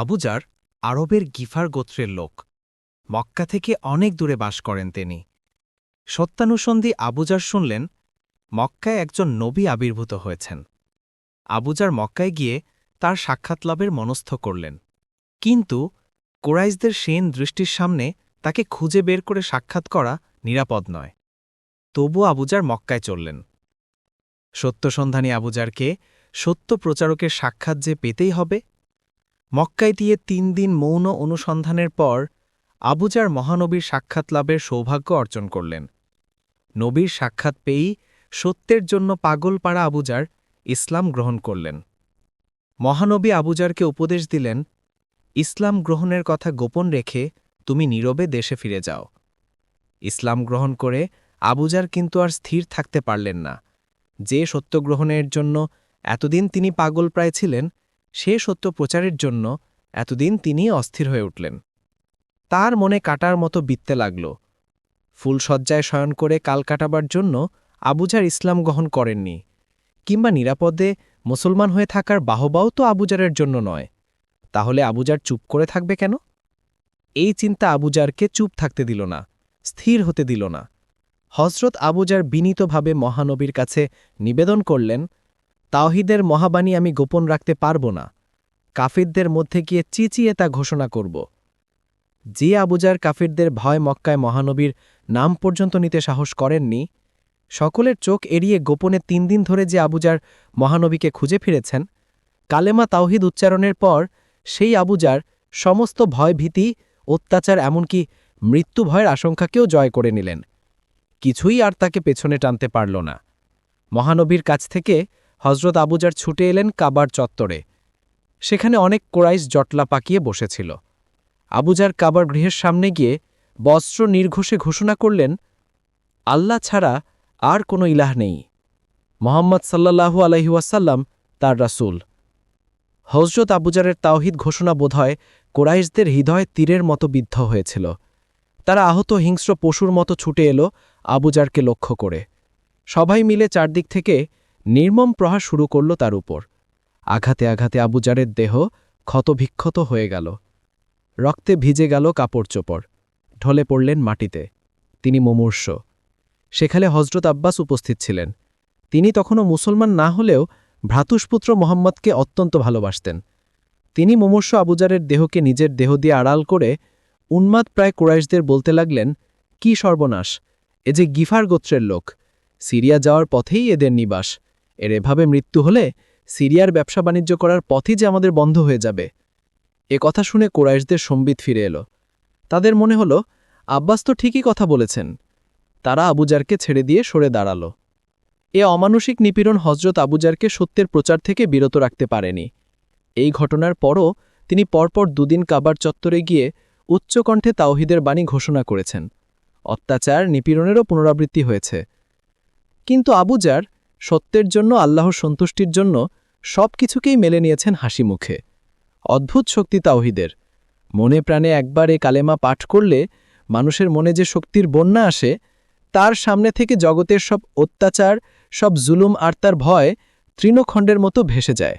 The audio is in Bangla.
আবুজার আরবের গিফার গোত্রের লোক। মক্কা থেকে অনেক দূরে বাস করেন তিনি। সত্যানুসন্ধি আবুজার শুনলেন মক্কায় একজন নবী আবির্ভূত হয়েছেন। আবুজার মক্কায় গিয়ে তার সাক্ষাৎ লাভের মনস্থ করলেন, কিন্তু কোরাইশদের সেন দৃষ্টির সামনে তাকে খুঁজে বের করে সাক্ষাৎ করা নিরাপদ নয়। তবু আবুজার মক্কায় চললেন। সত্যসন্ধানী আবুজারকে সত্য প্রচারকের সাক্ষাৎ যে পেতেই হবে। মক্কায় দিয়ে ৩ দিন মৌন অনুসন্ধানের পর আবুজার মহানবীর সাক্ষাৎ লাভের সৌভাগ্য অর্জন করলেন। নবীর সাক্ষাৎ পেয়েই সত্যের জন্য পাগল পাড়া আবুজার ইসলাম গ্রহণ করলেন। মহানবী আবুজারকে উপদেশ দিলেন, ইসলাম গ্রহণের কথা গোপন রেখে তুমি নীরবে দেশে ফিরে যাও। ইসলাম গ্রহণ করে আবুজার কিন্তু আর স্থির থাকতে পারলেন না। যে সত্য গ্রহণের জন্য এতদিন তিনি পাগল প্রায় ছিলেন, সে সত্য প্রচারের জন্য এতদিন তিনি অস্থির হয়ে উঠলেন। তার মনে কাটার মতো বিততে লাগল। ফুলশয্যায় শয়ন করে কাল কাটাবার জন্য আবুজার ইসলাম গ্রহণ করেননি, কিংবা নিরাপদে মুসলমান হয়ে থাকার বাহবাও তো আবুজারের জন্য নয়। তাহলে আবুজার চুপ করে থাকবে কেন? এই চিন্তা আবুজারকে চুপ থাকতে দিল না, স্থির হতে দিল না। হযরত আবুজার বিনীতভাবে মহানবীর কাছে নিবেদন করলেন, তাওহীদের মহাবাণী আমি গোপন রাখতে পারব না। কাফিরদের মধ্যে গিয়ে চিচিয়ে তা ঘোষণা করব। যে আবুজার কাফিরদের ভয় মক্কায় মহানবীর নাম পর্যন্ত নিতে সাহস করেননি, সকলের চোখ এড়িয়ে গোপনে ৩ দিন ধরে যে আবুজার মহানবীকে খুঁজে ফিরেছেন, কালেমা তাওহীদ উচ্চারণের পর সেই আবুজার সমস্ত ভয় ভীতি, অত্যাচার, এমনকি মৃত্যু ভয়ের আশঙ্কাকেও জয় করে নিলেন। কিছুই আর তাকে পেছনে টানতে পারল না। মহানবীর কাছ থেকে হযরত আবুজার ছুটে এলেন কাবার চত্বরে। সেখানে অনেক কোরাইশ জটলা পাকিয়ে বসেছিল। আবুজার কাবার গৃহের সামনে গিয়ে বস্ত্র নির্ঘোষে ঘোষণা করলেন, আল্লাহ ছাড়া আর কোনো ইলাহ নেই। মুহাম্মদ সাল্লাল্লাহু আলাইহি ওয়াসাল্লাম তার রাসূল। হযরত আবুজারের তাওহীদ ঘোষণা বোধহয় কোরাইশদের হৃদয়ে তীরের মতো বিদ্ধ হয়েছিল। তারা আহত হিংস্র পশুর মতো ছুটে এলো আবুজারকে লক্ষ্য করে। সবাই মিলে চারদিক থেকে নির্মম প্রহার শুরু করল তার উপর। আঘাতে আঘাতে আবুজারের দেহ ক্ষতবিক্ষত হয়ে গেল। রক্তে ভিজে গেল কাপড় চোপড়। ঢলে পড়লেন মাটিতে। তিনি মুমূর্ষ। সেখানে হযরত আব্বাস উপস্থিত ছিলেন। তিনি তখনও মুসলমান না হলেও ভ্রাতুষ্পুত্র মোহাম্মদকে অত্যন্ত ভালোবাসতেন। তিনি মুমূর্ষ আবুজারের দেহকে নিজের দেহ দিয়ে আড়াল করে উন্মাদ প্রায় কুরাইশদের বলতে লাগলেন, কি সর্বনাশ! এ যে গিফার গোত্রের লোক। সিরিয়া যাওয়ার পথেই এদের নিবাস। এর এভাবে মৃত্যু হলে সিরিয়ার ব্যবসা বাণিজ্য করার পথই যে আমাদের বন্ধ হয়ে যাবে। এ কথা শুনে কুরাইশদের সম্বিত ফিরে এলো। তাদের মনে হল আব্বাস তো ঠিকই কথা বলেছেন। তারা আবুজারকে ছেড়ে দিয়ে সরে দাঁড়াল। এ অমানসিক নিপীড়ন হযরত আবুজারকে সত্যের প্রচার থেকে বিরত রাখতে পারেনি। এই ঘটনার পরও তিনি পরপর 2 দিন কাবার চত্বরে গিয়ে উচ্চকণ্ঠে তাওহীদের বাণী ঘোষণা করেছেন। অত্যাচার, নিপীড়নেরও পুনরাবৃত্তি হয়েছে। কিন্তু আবুজার সত্যের জন্য, আল্লাহর সন্তুষ্টির জন্য সবকিছুকেই মেলে নিয়েছেন হাসি মুখে। অদ্ভুত শক্তি তাওহীদের। মনে প্রাণে একবার এ কালেমা পাঠ করলে মানুষের মনে যে শক্তির বন্যা আসে, তার সামনে থেকে জগতের সব অত্যাচার, সব জুলুম আর তার ভয় তৃণখণ্ডের মতো ভেসে যায়।